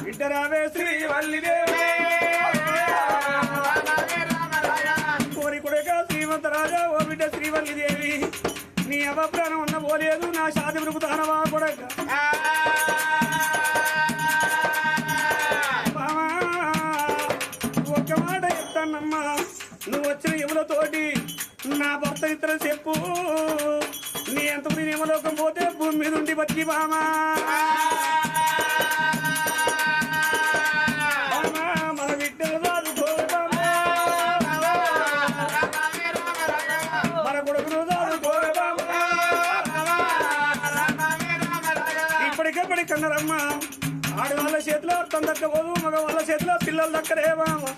బిడ్డరావే శ్రీవల్లిదేవి కోరి కొడుక శ్రీమంతరాజా ఓ బిడ్డ శ్రీవల్లిదేవి నీ అవప్రాణం ఉన్న పోలేదు నా షాది మృగుతానవా కొడక ఒక్క మాట చెప్తానమ్మా నువ్వు వచ్చిన యములతోటి నా భర్త ఇతర చెప్పు నీ ఎంత యమలోకం పోతే భూమి మీద ఉండి బతికి బామా మన బిడ్డలు దాదుకోరబామా మన కొడుకును దాదుకోరబామా ఇప్పటికెప్పటి కన్నరమ్మా ఆడవాళ్ళ చేతిలో అర్థం దక్కబోదు మగ వాళ్ళ చేతిలో పిల్లలు దక్కరే బామా